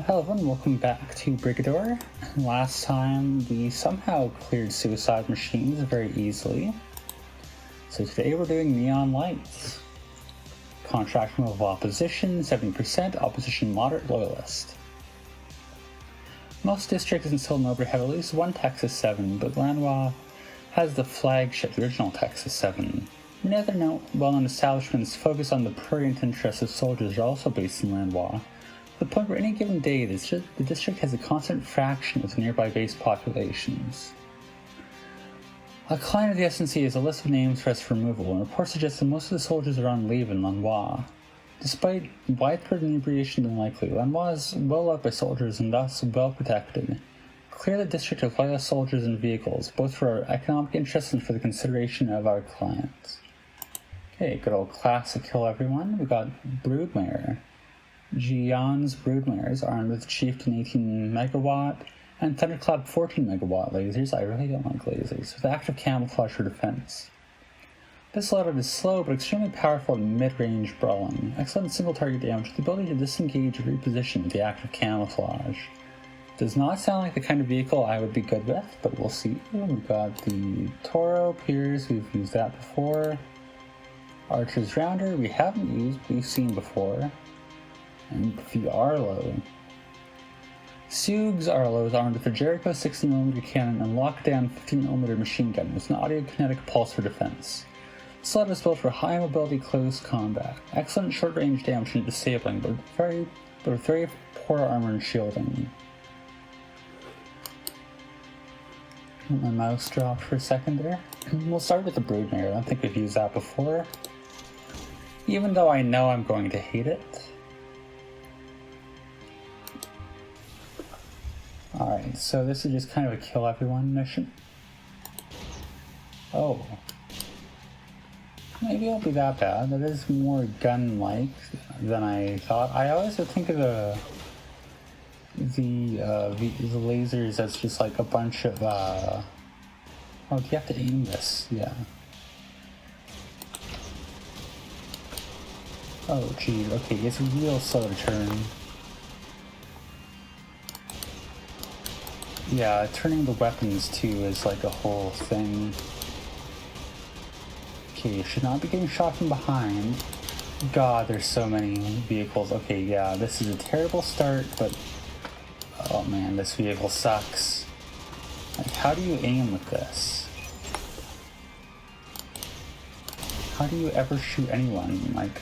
Hello everyone, welcome back to Brigador. Last time we somehow cleared suicide machines very easily. So today we're doing neon lights. Contract move of opposition, 70%, opposition moderate loyalist. Most districts in Silver have at least one Texas 7, but Lanois has the flagship, the original Texas 7. Many other well-known establishments focus on the prurient interests of soldiers are also based in Lanois. To the point where any given day, the district has a constant fraction of the nearby base populations. A client of the SNC has a list of names for its removal, and reports suggest that most of the soldiers are on leave in Lanois. Despite widespread inebriation being likely, Lanois is well loved by soldiers and thus well protected. Clear the district of loyalist soldiers and vehicles, both for our economic interests and for the consideration of our clients. Okay, good old classic kill everyone. We got Broodmare. Gion's Broodmares armed with Chieftain 18 megawatt and Thunderclap 14 megawatt lasers. I really don't like lasers. With active camouflage for defense. This loadout is slow but extremely powerful in mid-range brawling. Excellent single target damage with the ability to disengage and reposition with the active camouflage. Does not sound like the kind of vehicle I would be good with, but we'll see. We've got the Toro Piers, we've used that before. Archer's Rounder, we haven't used, we've seen before. And the Arlo. Sugs Arlo is armed with a Jericho 60mm cannon and lockdown 15mm machine gun with an audio-kinetic pulse for defense. This slot is built for high mobility close combat. Excellent short-range damage and disabling, but with very poor armor and shielding. My mouse dropped for a second there. We'll start with the Broodmare. I don't think we've used that before. Even though I know I'm going to hate it. Alright, so this is just kind of a kill everyone mission. Oh. Maybe it won't be that bad. That is more gun-like than I thought. I always would think of the lasers as just like a bunch of, oh, do you have to aim this? Yeah. Oh, gee, okay, it's real slow to turn. Yeah, turning the weapons too is like a whole thing. Okay, should not be getting shot from behind. God, there's so many vehicles. Okay, yeah, this is a terrible start, but oh man, this vehicle sucks. Like, how do you aim with this? How do you ever shoot anyone? Like,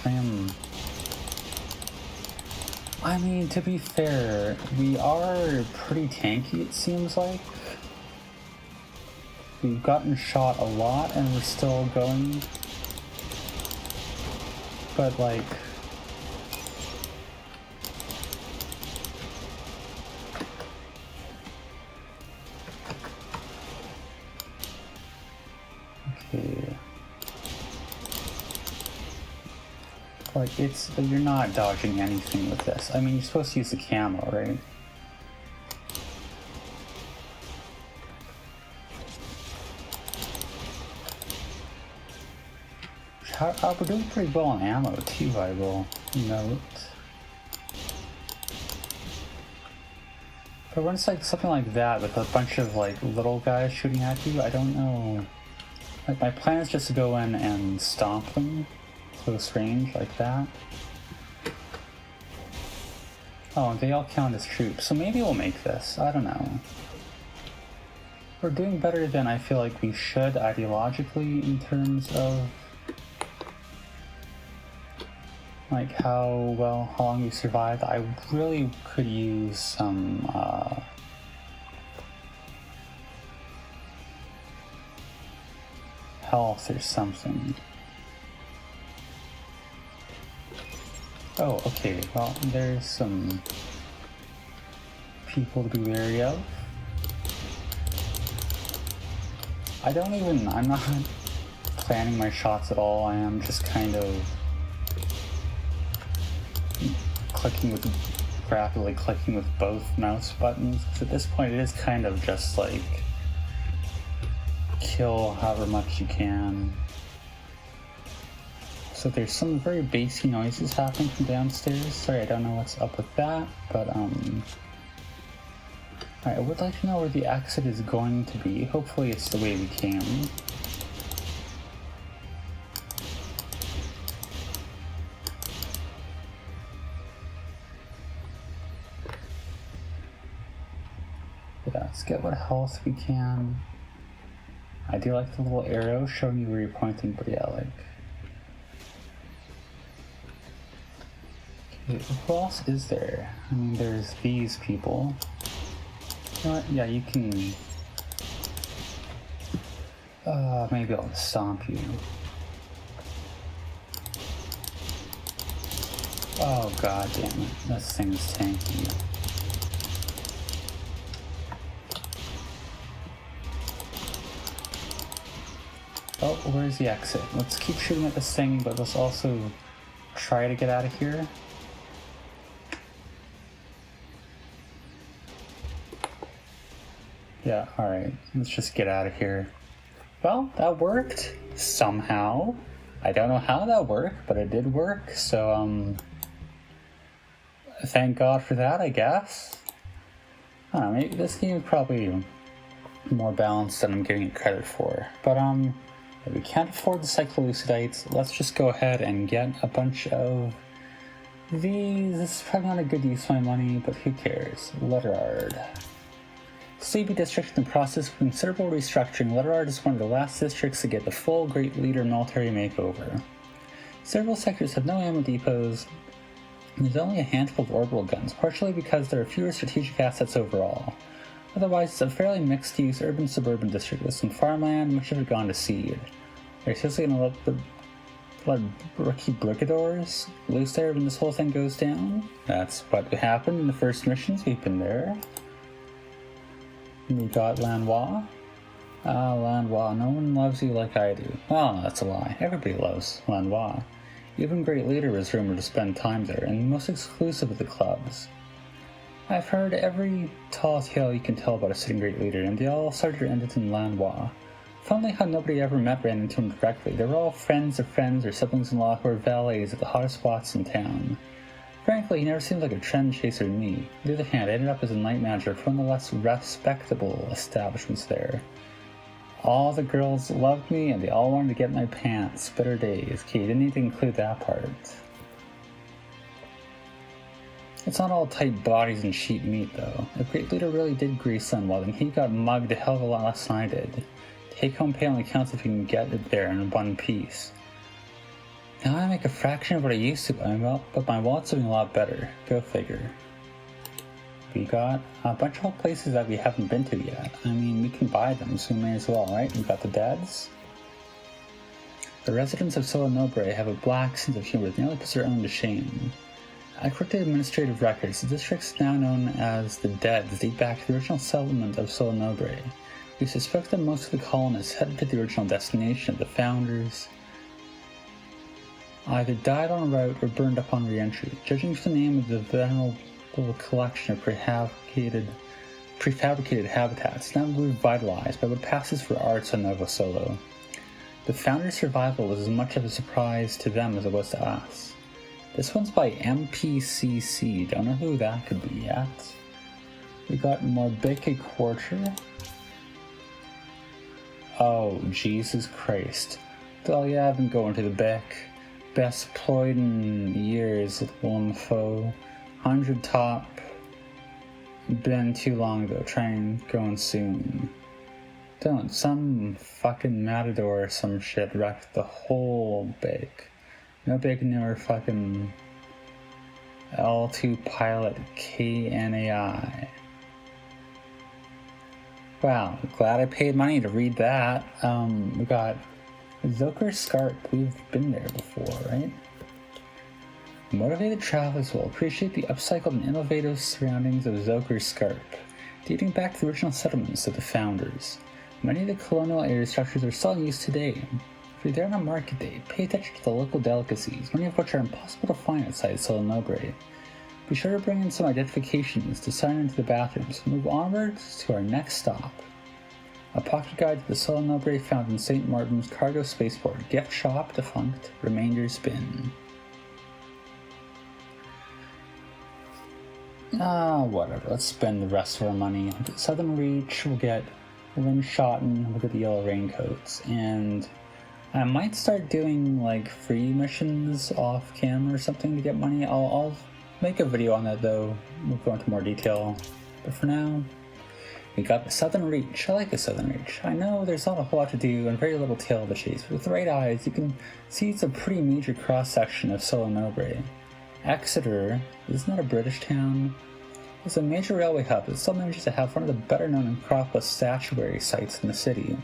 I mean, to be fair, we are pretty tanky, it seems like. We've gotten shot a lot and we're still going. But, like... Okay... Like, you're not dodging anything with this. I mean, you're supposed to use the camo, right? We're doing pretty well on ammo, too, I will note. But when it's like something like that, with a bunch of, like, little guys shooting at you, I don't know. Like, my plan is just to go in and stomp them. Close range like that. Oh, and they all count as troops, so maybe we'll make this. I don't know. We're doing better than I feel like we should ideologically in terms of like how long we survived. I really could use some health or something. Oh, okay, well, there's some people to be wary of. I'm not planning my shots at all. I am just kind of rapidly clicking with both mouse buttons. Because at this point it is kind of just like kill however much you can. So there's some very bassy noises happening from downstairs. Sorry, I don't know what's up with that, but alright, I would like to know where the exit is going to be. Hopefully it's the way we came. Yeah, let's get what health we can. I do like the little arrow showing you where you're pointing, but yeah, like... Okay, who else is there? I mean, there's these people. You know what? Yeah, you can... maybe I'll stomp you. Oh, god damn it. This thing's tanky. Oh, where's the exit? Let's keep shooting at this thing, but let's also try to get out of here. Yeah, alright. Let's just get out of here. Well, that worked. Somehow. I don't know how that worked, but it did work, so, thank God for that, I guess. I don't know, maybe this game is probably more balanced than I'm giving it credit for. But, if we can't afford the cyclolucidites, let's just go ahead and get a bunch of these. This is probably not a good use of my money, but who cares? Letterard. Sleepy district in the process of considerable restructuring, Letterard is one of the last districts to get the full Great Leader military makeover. Several sectors have no ammo depots, and there's only a handful of orbital guns, partially because there are fewer strategic assets overall. Otherwise, it's a fairly mixed-use urban-suburban district with some farmland, much of it gone to seed. Are you seriously gonna let rookie brigadors loose there when this whole thing goes down? That's what happened in the first missions. We've been there. And we got Lanois. Lanois, no one loves you like I do. Well, no, that's a lie. Everybody loves Lanois. Even Great Leader was rumored to spend time there, and most exclusive of the clubs. I've heard every tall tale you can tell about a sitting Great Leader, and they all started or ended in Lanois. Funnily how nobody ever ran into him directly. They were all friends or siblings-in-law who were valets at the hottest spots in town. Frankly, he never seemed like a trend chaser to me. On the other hand, I ended up as a night manager for one of the less respectable establishments there. All the girls loved me, and they all wanted to get my pants. Bitter days. Okay, you didn't need to include that part. It's not all tight bodies and cheap meat, though. If Great Leader really did grease Lanois, then he got mugged a hell of a lot less than I did. Take-home pay only counts if you can get it there in one piece. Now I make a fraction of what I used to, but my wallet's doing a lot better. Go figure. We got a bunch of places that we haven't been to yet. I mean, we can buy them, so we may as well, right? We got the Deads. The residents of Solenobre have a black sense of humor that nearly puts their own to shame. According to administrative records, the districts now known as the Deads date back to the original settlement of Solenobre. We suspect that most of the colonists headed to the original destination of the founders either died en route or burned up on re-entry. Judging from the name of the venerable collection of prefabricated habitats, now revitalized by what passes for arts on Novo Solo. The founders' survival was as much of a surprise to them as it was to us. This one's by MPCC, don't know who that could be yet. We got Morbeke Quarter. Oh, Jesus Christ. Oh yeah, I've been going to the Beck. Best ployed in years at Lomfo. 100 top. Been too long though, trying going soon. Don't, some fucking matador or some shit wrecked the whole Beck. No big newer fucking L2 pilot KNAI. Wow, glad I paid money to read that. We got Zoker Scarp. We've been there before, right? Motivated travelers will appreciate the upcycled and innovative surroundings of Zoker Scarp, dating back to the original settlements of the founders. Many of the colonial area structures are still in use today. If you're there on a market day, pay attention to the local delicacies, many of which are impossible to find outside Solenobre. Be sure to bring in some identifications to sign into the bathrooms and move onwards to our next stop. A pocket guide to the solo nobre found in St. Martin's cargo spaceport. Gift shop defunct. Remainders bin. Whatever. Let's spend the rest of our money. We'll get Southern Reach, we'll get Limshotten, we'll get the yellow raincoats, and I might start doing like free missions off camera or something to get money. I'll make a video on that though. We'll go into more detail. But for now, we got the Southern Reach. I like the Southern Reach. I know there's not a whole lot to do and very little tail to chase, but with the right eyes, you can see it's a pretty major cross-section of Solo Nobre. Exeter is not a British town. It's a major railway hub that still manages to have one of the better-known Acropolis statuary sites in the city.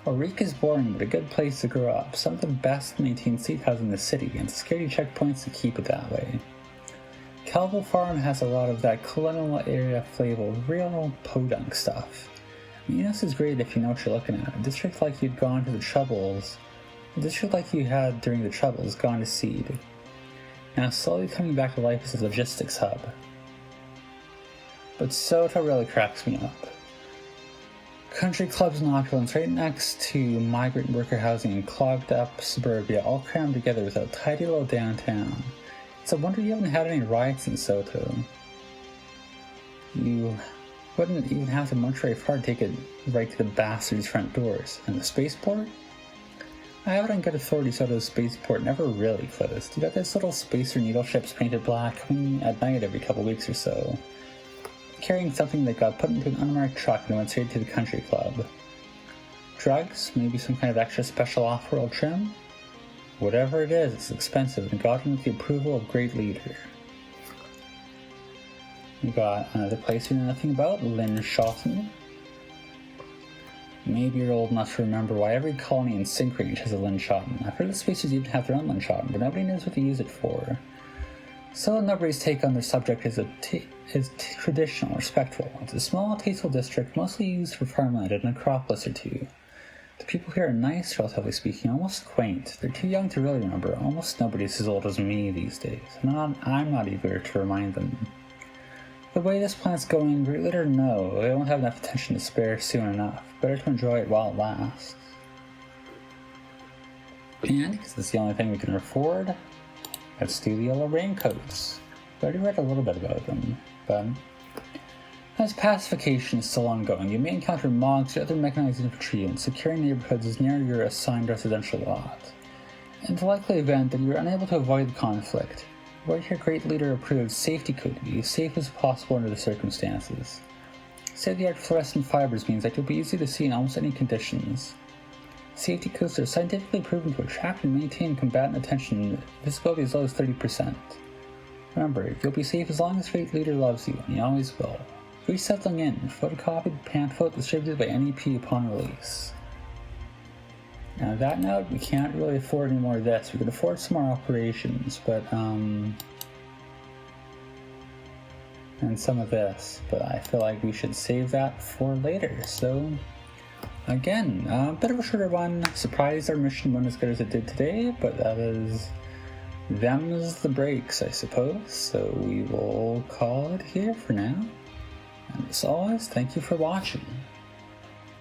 Auric is boring, but a good place to grow up. Some of the best-maintained seat houses in the city, and security checkpoints to keep it that way. Kelville Farm has a lot of that colonial area flavor, real podunk stuff. Minos is great if you know what you're looking at. A district like you'd gone to the Troubles, a district like you had during the Troubles, gone to seed. Now slowly coming back to life as a logistics hub. But Soto really cracks me up. Country clubs and opulence right next to migrant worker housing and clogged up suburbia all crammed together with a tidy little downtown. It's a wonder you haven't had any riots in Soto. You wouldn't even have to munch very far to take it right to the bastard's front doors. And the spaceport? I have it on good authority Soto's spaceport never really closed. You got those little spacer needle ships painted black coming at night every couple weeks or so, carrying something that got put into an unmarked truck and went straight to the country club. Drugs? Maybe some kind of extra special off-world trim? Whatever it is, it's expensive and gotten with the approval of great leader. We got another place we know nothing about, Limshotten. Maybe you're old enough to remember why every colony in Sync Range has a Limshotten. I've heard the spacers even have their own Limshotten, but nobody knows what to use it for. Solo Nobre's take on their subject is traditional, respectful. It's a small, tasteful district, mostly used for farmland and an acropolis or two. The people here are nice, relatively speaking, almost quaint. They're too young to really remember. Almost nobody's as old as me these days, and I'm not eager to remind them. The way this planet's going, great leader, no, they won't have enough attention to spare soon enough. Better to enjoy it while it lasts. And, because it's the only thing we can afford, let's do the yellow raincoats. I already read a little bit about them, but as pacification is still ongoing, you may encounter MOGs or other mechanized infantry, and securing neighborhoods is near your assigned residential lot. In the likely event that you are unable to avoid the conflict, write your great leader approved safety code to be as safe as possible under the circumstances. State-of-the-art fluorescent fibers means that you'll be easy to see in almost any conditions. Safety codes are scientifically proven to attract and maintain combatant attention, visibility as low as 30%. Remember, you'll be safe as long as great leader loves you, and he always will. Resettling in, photocopied, pamphlet distributed by NEP upon release. Now, on that note, we can't really afford any more of this. We could afford some more operations, but, and some of this, but I feel like we should save that for later. So, again, a bit of a shorter one. Surprised our mission went as good as it did today, but that is them's the breaks, I suppose. So we will call it here for now. And as always, thank you for watching.